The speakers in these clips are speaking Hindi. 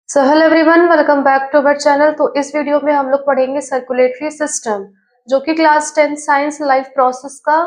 So hello everyone, welcome back to our channel. तो इस वीडियो में हम लोग पढ़ेंगे सर्कुलेटरी सिस्टम, जो कि क्लास 10 साइंस लाइफ प्रोसेस का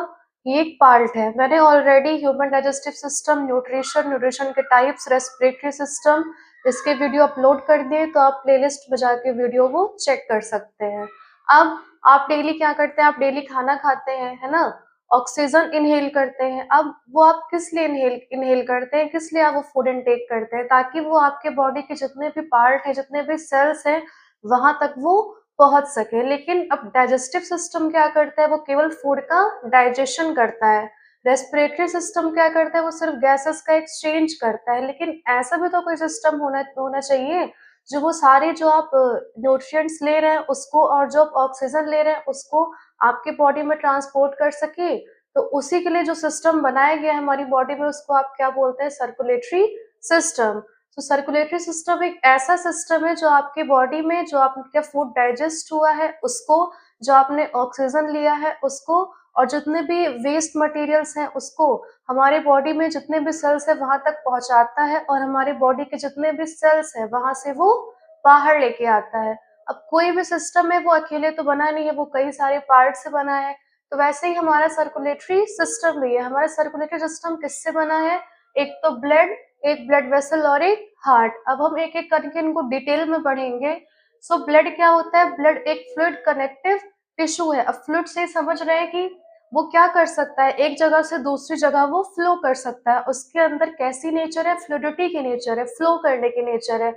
ही एक पार्ट है। मैंने already human digestive system, nutrition के टाइप्स, रेस्पिरेटरी सिस्टम इसके वीडियो अपलोड कर दिए, तो आप प्लेलिस्ट में जाके वीडियो को चेक कर सकते हैं। अब आप डेली क्या करते हैं? आप डेली खाना खाते हैं, है ना? ऑक्सीजन इनहेल करते हैं। अब वो आप किस लिए इनहेल इनहेल करते हैं, किस लिए आप वो फूड इनटेक करते हैं? ताकि वो आपके बॉडी के जितने भी पार्ट है, जितने भी सेल्स हैं, वहां तक वो पहुंच सके। लेकिन अब डाइजेस्टिव सिस्टम क्या करता है? वो केवल फूड का डाइजेशन करता है। रेस्पिरेटरी सिस्टम क्या करता है? वो सिर्फ गैसेस का एक्सचेंज करता है। लेकिन ऐसा भी तो कोई सिस्टम होना होना चाहिए जो वो सारे जो आप न्यूट्रिएंट्स ले रहे हैं उसको, और जो आप ऑक्सीजन ले रहे हैं उसको आपके बॉडी में ट्रांसपोर्ट कर सके। तो उसी के लिए जो सिस्टम बनाया गया है हमारी बॉडी में, उसको आप क्या बोलते हैं? Circulatory system. तो सर्कुलेटरी सिस्टम एक ऐसा सिस्टम है जो आपके बॉडी में, जो आपका फूड डाइजेस्ट हुआ है उसको, जो आपने ऑक्सीजन लिया है उसको, और जितने भी वेस्ट मटेरियल्स हैं उसको हमारे बॉडी में जितने भी सेल्स है वहां तक पहुंचाता है, और हमारे बॉडी के जितने भी सेल्स है वहां से वो बाहर लेके आता है। अब कोई भी सिस्टम है वो अकेले तो बना नहीं है, वो कई सारे पार्ट से बना है। तो वैसे ही हमारा सर्कुलेटरी सिस्टम भी है। हमारा सर्कुलेटरी सिस्टम किससे बना है? एक तो ब्लड, एक ब्लड वेसल और एक हार्ट। अब हम एक एक करके इनको डिटेल में पढ़ेंगे। सो ब्लड क्या होता है? ब्लड एक फ्लूइड कनेक्टिव टिश्यू है। अब फ्लूइड से समझ रहे हैं कि वो क्या कर सकता है? एक जगह से दूसरी जगह वो फ्लो कर सकता है। उसके अंदर कैसी नेचर है? फ्लूइडिटी की नेचर है, फ्लो करने की नेचर है।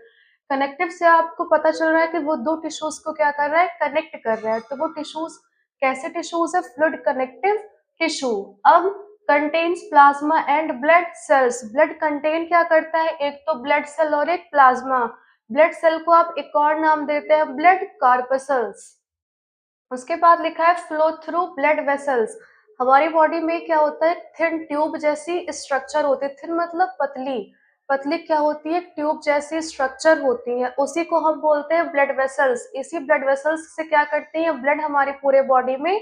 कनेक्टिव से आपको पता चल रहा है कि वो दो टिश्यूज को क्या कर रहा है? कनेक्ट कर रहा है। तो वो टिश्यूज कैसे टिश्यूज है? Fluid connective tissue. अब contains plasma and blood cells. Blood contain क्या करता है? एक तो ब्लड सेल और एक प्लाज्मा। ब्लड सेल को आप एक और नाम देते हैं ब्लड कार्पसल्स। उसके बाद लिखा है फ्लो थ्रू ब्लड वेसल्स। हमारी बॉडी में क्या होता है? थिन ट्यूब जैसी स्ट्रक्चर होती है। थिन मतलब पतली। पतली क्या होती है? ट्यूब जैसी स्ट्रक्चर होती है, उसी को हम बोलते हैं ब्लड वेसल्स। इसी ब्लड वेसल्स से क्या करती है? ब्लड हमारी पूरे बॉडी में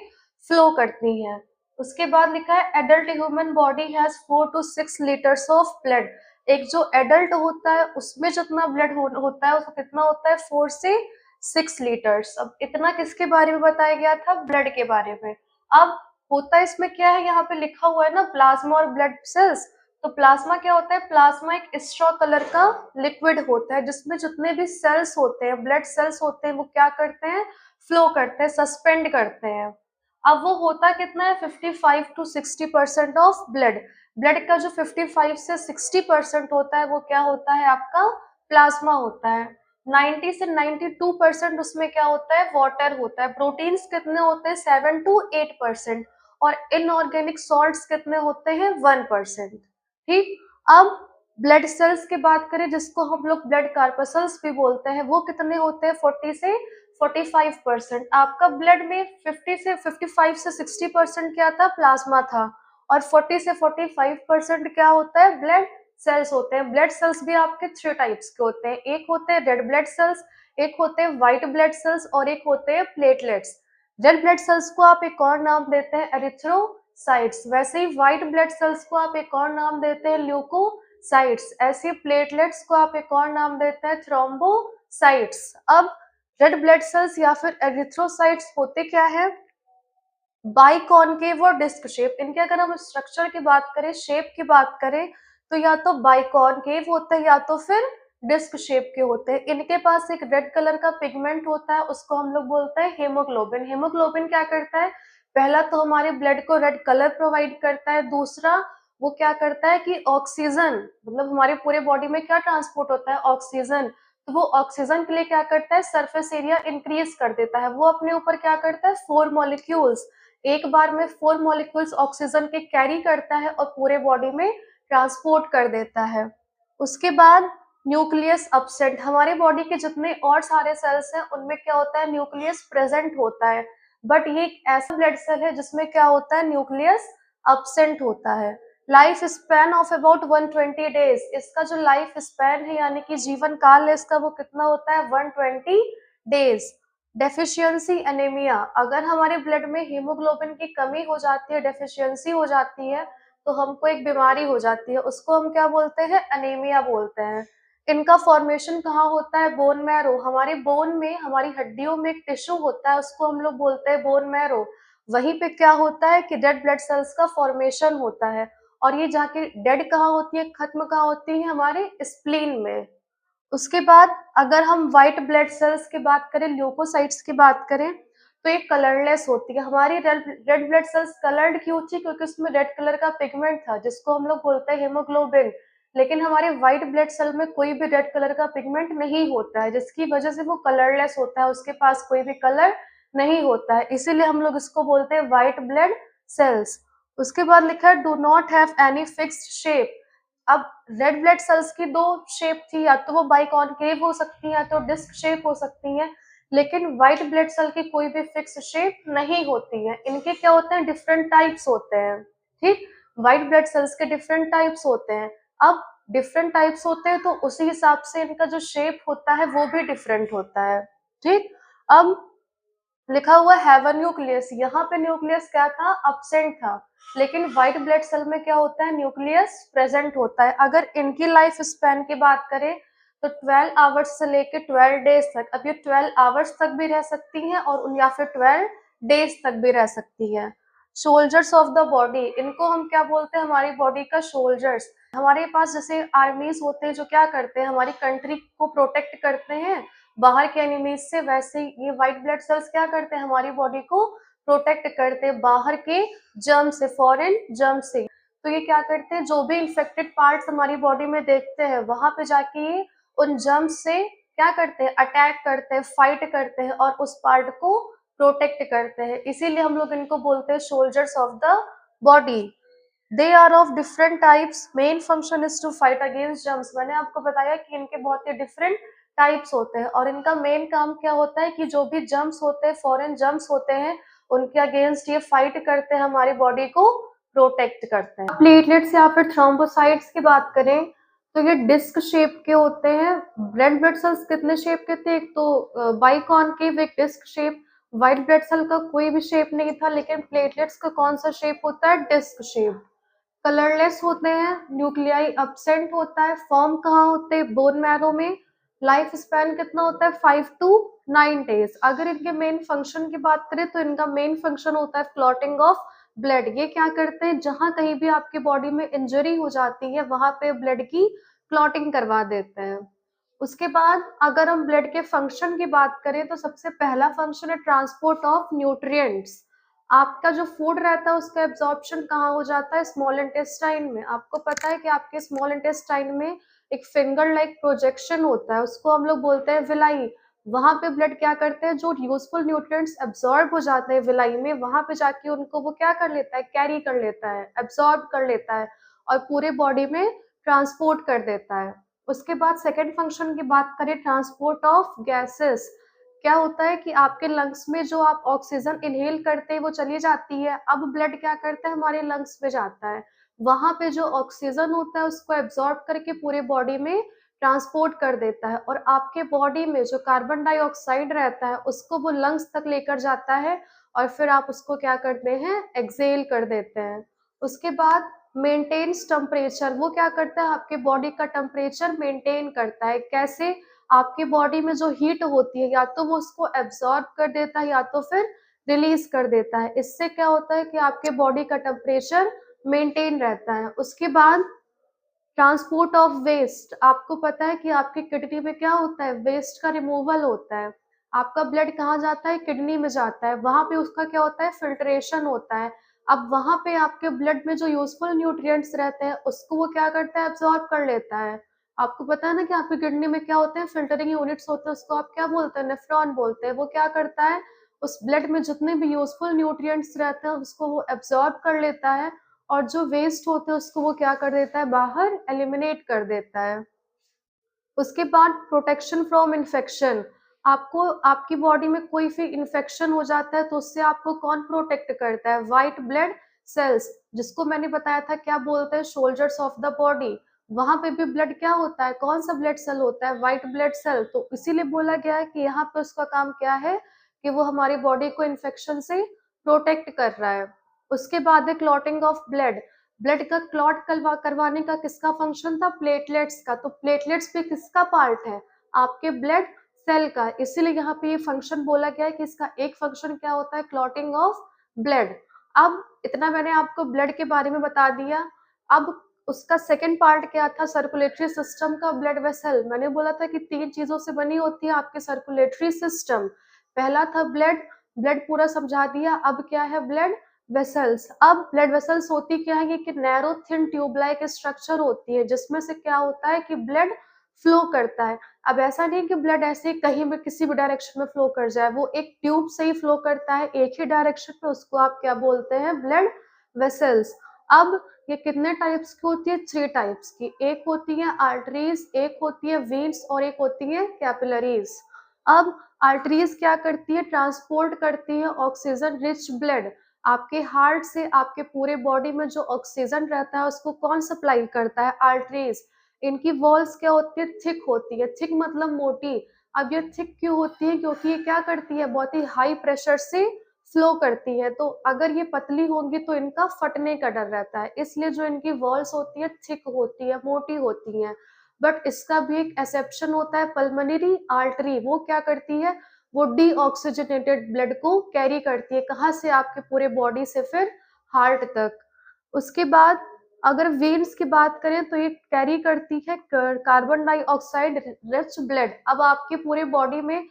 फ्लो करती है। उसके बाद लिखा है adult human body has 4 to 6 litres of blood. एक जो एडल्ट होता है उसमें जितना ब्लड होता है उसको कितना होता है? 4 से 6 लीटर्स। अब इतना किसके बारे में बताया गया था? ब्लड के बारे में। अब होता है इसमें क्या है? यहाँ पे लिखा हुआ है ना प्लाज्मा और ब्लड सेल्स। तो प्लाज्मा क्या होता है? प्लाज्मा एक स्ट्रॉ कलर का लिक्विड होता है जिसमें जितने भी सेल्स होते हैं, ब्लड सेल्स होते हैं, वो क्या करते हैं? फ्लो करते हैं, सस्पेंड करते हैं। अब वो होता कितना है? 55 to 60% ऑफ ब्लड। ब्लड का जो 55 से 60% होता है वो क्या होता है? आपका प्लाज्मा होता है। 90 से 92% उसमें क्या होता है? वाटर होता है। प्रोटीन्स कितने होते हैं? 7 to 8%। और इनऑर्गेनिक सॉल्ट्स कितने होते हैं? 1%। ठीक। अब ब्लड सेल्स की बात करें, जिसको हम लोग ब्लड कार्पसल्स भी बोलते हैं, वो कितने होते हैं? 40 से 45%। आपका ब्लड में 50 से 55 से 60% क्या था? प्लाज्मा था। और 40 से 45% क्या होता है? ब्लड सेल्स होते हैं। ब्लड सेल्स भी आपके 3 टाइप्स के होते हैं। एक होते हैं रेड ब्लड सेल्स, एक होते हैं व्हाइट ब्लड सेल्स, और एक होते हैं प्लेटलेट्स। रेड ब्लड सेल्स को आप एक और नाम देते हैं एरिथ्रोसाइट्स। वैसे ही व्हाइट ब्लड सेल्स को आप एक और नाम देते हैं ल्यूकोसाइट्स। ऐसे प्लेटलेट्स को आप एक और नाम देते हैं थ्रोम्बोसाइट्स। अब रेड ब्लड सेल्स या फिर एरिथ्रोसाइट्स होते क्या है? बाइकॉनकेव और डिस्क शेप। इनके अगर हम स्ट्रक्चर की बात करें, शेप की बात करें, तो या तो बाइकॉनकेव होते हैं या तो फिर डिस्क शेप के होते हैं। इनके पास एक रेड कलर का पिगमेंट होता है, उसको हम लोग बोलते हैं हेमोग्लोबिन। हेमोग्लोबिन क्या करता है? पहला तो हमारे ब्लड को रेड कलर प्रोवाइड करता है। दूसरा, वो क्या करता है कि ऑक्सीजन, मतलब हमारे पूरे बॉडी में क्या ट्रांसपोर्ट होता है? ऑक्सीजन। तो वो ऑक्सीजन के लिए क्या करता है? सरफेस एरिया इंक्रीज कर देता है। वो अपने ऊपर क्या करता है? 4 मॉलिक्यूल्स, एक बार में 4 मॉलिक्यूल्स ऑक्सीजन के कैरी करता है और पूरे बॉडी में ट्रांसपोर्ट कर देता है। उसके बाद न्यूक्लियस अब्सेंट। हमारे बॉडी के जितने और सारे सेल्स हैं उनमें क्या होता है? न्यूक्लियस प्रेजेंट होता है। बट ये एक ऐसा ब्लड सेल है जिसमें क्या होता है? न्यूक्लियस अब्सेंट होता है। Life span of about 120 days. इसका जो लाइफ स्पैन है यानी कि जीवन काल है इसका, वो कितना होता है? 120 डेज। Deficiency anaemia. अगर हमारे ब्लड में हीमोग्लोबिन की कमी हो जाती है, डेफिशिएंसी हो जाती है, तो हमको एक बीमारी हो जाती है, उसको हम क्या बोलते हैं? एनीमिया बोलते हैं। इनका फॉर्मेशन कहाँ होता है? Bone marrow. हमारे बोन में, हमारी हड्डियों में एक टिश्यू होता है, उसको हम लोग बोलते हैं बोन मैरो। वहीं पे क्या होता है कि रेड ब्लड सेल्स का फॉर्मेशन होता है। और ये जाके डेड कहाँ होती है, खत्म कहाँ होती है? हमारे स्प्लीन में। उसके बाद अगर हम व्हाइट ब्लड सेल्स की बात करें, ल्यूकोसाइट्स की बात करें, तो ये कलरलेस होती है। हमारी रेड ब्लड सेल्स कलर्ड क्यों थी? क्योंकि उसमें रेड कलर का पिगमेंट था, जिसको हम लोग बोलते हैं हीमोग्लोबिन। लेकिन हमारे व्हाइट ब्लड सेल में कोई भी रेड कलर का पिगमेंट नहीं होता है, जिसकी वजह से वो कलरलेस होता है, उसके पास कोई भी कलर नहीं होता है, इसीलिए हम लोग इसको बोलते हैं व्हाइट ब्लड सेल्स। उसके बाद लिखा है do not have any fixed shape. अब रेड ब्लड सेल्स की दो शेप थी, या तो वो बाइकॉनकेव हो सकती है, या तो डिस्क शेप हो सकती है। लेकिन व्हाइट ब्लड सेल की कोई भी फिक्स शेप नहीं होती है। इनके क्या होते हैं? डिफरेंट टाइप्स होते हैं। ठीक, व्हाइट ब्लड सेल्स के डिफरेंट टाइप्स होते हैं। अब डिफरेंट टाइप्स होते हैं तो उसी हिसाब से इनका जो शेप होता है वो भी डिफरेंट होता है। ठीक, अब लिखा हुआ हेवन न्यूक्लियस, यहाँ पे न्यूक्लियस क्या था? अब्सेंट था। लेकिन व्हाइट ब्लड सेल में क्या होता है? न्यूक्लियस प्रेजेंट होता है। अगर इनकी लाइफ स्पैन की बात करें तो 12 आवर्स से लेके 12 डेज तक। अब ये 12 आवर्स तक भी रह सकती हैं और या फिर 12 डेज तक भी रह सकती है। सोल्जर्स ऑफ द बॉडी, इनको हम क्या बोलते हैं? हमारी बॉडी का सोल्जर्स। हमारे पास जैसे आर्मीज होते हैं जो क्या करते हैं? हमारी कंट्री को प्रोटेक्ट करते हैं बाहर के एनिमीज से, वैसे ये व्हाइट ब्लड सेल्स क्या करते हैं? हमारी बॉडी को प्रोटेक्ट करते हैं बाहर के जर्म से, फॉरेन जर्म से। तो ये क्या करते हैं? जो भी इंफेक्टेड पार्ट्स हमारी बॉडी में देखते हैं, वहां पे जाके ये उन जर्म्स से क्या करते हैं? अटैक करते हैं, फाइट करते हैं और उस पार्ट को प्रोटेक्ट करते हैं। इसीलिए हम लोग इनको बोलते हैं soldiers of the body. They are of different types, main function is to fight against germs. मैंने आपको बताया कि इनके बहुत ही डिफरेंट टाइप्स होते हैं और इनका मेन काम क्या होता है कि जो भी जर्म्स होते हैं, फॉरेन जर्म्स होते हैं, उनके अगेंस्ट ये फाइट करते हैं, हमारी बॉडी को प्रोटेक्ट करते हैं। प्लेटलेट्स या फिर थ्रोम्बोसाइट्स की बात करें तो ये डिस्क शेप के होते हैं। रेड ब्लड सेल्स कितने शेप के थे? एक तो बाइकॉनकेव, एक disc shape. White blood cell का कोई भी शेप नहीं था, लेकिन प्लेटलेट्स का कौन सा शेप होता है? Disc shape. कलरलेस होते हैं, न्यूक्लियाई अब्सेंट होता है, फॉर्म कहाँ होते हैं? बोन मैरो में। लाइफ स्पैन कितना होता है? 5 to 9 डेज। अगर इनके मेन फंक्शन की बात करें तो इनका मेन फंक्शन होता है क्लॉटिंग ऑफ ब्लड। ये क्या करते हैं? जहां कहीं भी आपकी बॉडी में इंजरी हो जाती है वहां पे ब्लड की क्लॉटिंग करवा देते हैं। उसके बाद अगर हम ब्लड के फंक्शन की बात करें तो सबसे पहला फंक्शन है ट्रांसपोर्ट ऑफ न्यूट्रिएंट्स। आपका जो फूड रहता है उसका एब्जॉर्प्शन कहाँ हो जाता है? स्मॉल इंटेस्टाइन में। आपको पता है कि आपके स्मॉल इंटेस्टाइन में एक फिंगर लाइक प्रोजेक्शन होता है, उसको हम लोग बोलते हैं विलाई। वहां पे ब्लड क्या करते हैं? जो यूजफुल न्यूट्रिएंट्स एब्जॉर्ब हो जाते हैं विलाई में, वहां पे जाके उनको वो क्या कर लेता है? कैरी कर लेता है, एब्जॉर्ब कर लेता है और पूरे बॉडी में ट्रांसपोर्ट कर देता है। उसके बाद सेकेंड फंक्शन की बात करें, ट्रांसपोर्ट ऑफ गैसेस। क्या होता है कि आपके लंग्स में जो आप ऑक्सीजन इनहेल करते हैं वो चली जाती है, अब ब्लड क्या करता है? हमारे लंग्स में जाता है, वहां पे जो ऑक्सीजन होता है उसको एब्जॉर्ब करके पूरे बॉडी में ट्रांसपोर्ट कर देता है और आपके बॉडी में जो कार्बन डाइऑक्साइड रहता है उसको वो लंग्स तक लेकर जाता है और फिर आप उसको क्या करते हैं? एक्सेल कर देते हैं। उसके बाद मेंटेन्स टेम्परेचर, वो क्या करता है? आपके बॉडी का टेम्परेचर मेंटेन करता है। कैसे? आपकी बॉडी में जो हीट होती है या तो वो उसको एब्जॉर्ब कर देता है या तो फिर रिलीज कर देता है। इससे क्या होता है कि आपके बॉडी का टेम्परेचर मेंटेन रहता है। उसके बाद ट्रांसपोर्ट ऑफ वेस्ट। आपको पता है कि आपकी किडनी में क्या होता है? वेस्ट का रिमूवल होता है। आपका ब्लड कहाँ जाता है? किडनी में जाता है, वहां पे उसका क्या होता है? फिल्ट्रेशन होता है। अब वहां पे आपके ब्लड में जो यूजफुल न्यूट्रिएंट्स रहते हैं उसको वो क्या करता है? एब्जॉर्ब कर लेता है। आपको पता है ना कि आपकी किडनी में क्या होते हैं? फिल्टरिंग यूनिट्स होते हैं, उसको आप क्या बोलते हैं? नेफ्रॉन बोलते हैं। वो क्या करता है? उस ब्लड में जितने भी यूजफुल न्यूट्रिएंट्स रहते हैं उसको वो एब्जॉर्ब कर लेता है और जो वेस्ट होते हैं उसको वो क्या कर देता है? बाहर एलिमिनेट कर देता है। उसके बाद प्रोटेक्शन फ्रॉम इन्फेक्शन। आपको आपकी बॉडी में कोई भी इन्फेक्शन हो जाता है तो उससे आपको कौन प्रोटेक्ट करता है? व्हाइट ब्लड सेल्स, जिसको मैंने बताया था क्या बोलते हैं? Soldiers of the body. वहां पे भी ब्लड क्या होता है? कौन सा ब्लड सेल होता है? White blood cell. तो इसीलिए बोला गया है कि यहाँ पे उसका काम क्या है कि वो हमारी बॉडी को इन्फेक्शन से प्रोटेक्ट कर रहा है। उसके बाद है क्लॉटिंग ऑफ ब्लड। ब्लड का क्लॉट करवाने का किसका फंक्शन था? प्लेटलेट्स का। तो प्लेटलेट्स भी किसका पार्ट है? आपके ब्लड सेल का। इसीलिए यहाँ पे ये फंक्शन बोला गया है कि इसका एक फंक्शन क्या होता है? Clotting of blood. अब इतना मैंने आपको ब्लड के बारे में बता दिया। अब उसका सेकंड पार्ट क्या था? सर्कुलेटरी सिस्टम का। ब्लड वेसल, मैंने बोला था कि 3 चीजों से बनी होती है आपके सर्कुलेटरी सिस्टम। पहला था ब्लड, ब्लड पूरा समझा दिया। अब क्या है? Blood vessels. अब ब्लड वेसल्स होती क्या है? ये कि narrow thin tube like structure होती है जिसमें से क्या होता है कि ब्लड फ्लो करता है। अब ऐसा नहीं कि ब्लड ऐसे ही कहीं भी किसी भी डायरेक्शन में फ्लो कर जाए, वो एक ट्यूब से ही फ्लो करता है एक ही डायरेक्शन में, उसको आप क्या बोलते हैं? Blood vessels. अब ये कितने टाइप्स की होती है? 3 टाइप्स की। एक होती है आर्टरीज, एक होती है वेन्स और एक होती है कैपिलरीज। अब आर्टरीज क्या करती है? ट्रांसपोर्ट करती है ऑक्सीजन रिच ब्लड। आपके हार्ट से आपके पूरे बॉडी में जो ऑक्सीजन रहता है उसको कौन सप्लाई करता है? आर्टरीज। इनकी वॉल्स क्या होती है? थिक होती है। थिक मतलब मोटी। अब ये थिक क्यों होती है? क्योंकि ये क्या करती है? बहुत ही हाई प्रेशर से फ्लो करती है। तो अगर ये पतली होंगी तो इनका फटने का डर रहता है, इसलिए जो इनकी वॉल्स होती है थिक होती है, मोटी होती हैं। बट इसका भी एक एक्सेप्शन होता है, पल्मोनरी आर्टरी। वो क्या करती है? वो डीऑक्सीजनेटेड ब्लड को कैरी करती है। कहाँ से? आपके पूरे बॉडी से फिर हार्ट तक। उसके बाद अगर वेन्स की बात करें तो ये कैरी करती है कार्बन डाइऑक्साइड रिच ब्लड। अब आपके पूरे बॉडी में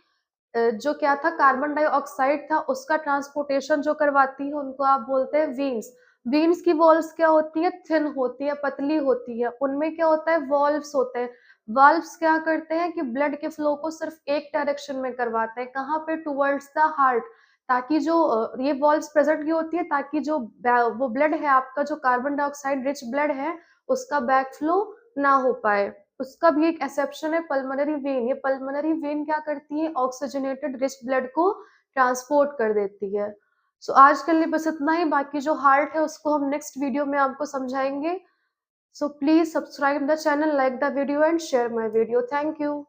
जो क्या था? कार्बन डाइऑक्साइड था, उसका ट्रांसपोर्टेशन जो करवाती है उनको आप बोलते हैं वीन्स। वीन्स की वॉल्स क्या होती है? थिन होती है, पतली होती है। उनमें क्या होता है? वॉल्व्स होते हैं। वाल्व्स क्या करते हैं कि ब्लड के फ्लो को सिर्फ एक डायरेक्शन में करवाते हैं। कहाँ पे? Towards the heart. ताकि जो ये वॉल्व्स प्रेजेंट की होती है ताकि जो वो ब्लड है आपका, जो कार्बन डाइऑक्साइड रिच ब्लड है, उसका बैक फ्लो ना हो पाए। उसका भी एक एक्सेप्शन है, पल्मोनरी वेन। ये पल्मोनरी वेन क्या करती है? ऑक्सीजनेटेड रिच ब्लड को ट्रांसपोर्ट कर देती है। सो आज के लिए बस इतना ही। बाकी जो हार्ट है उसको हम नेक्स्ट वीडियो में आपको समझाएंगे। So please subscribe the channel, like the video and share my video. Thank you.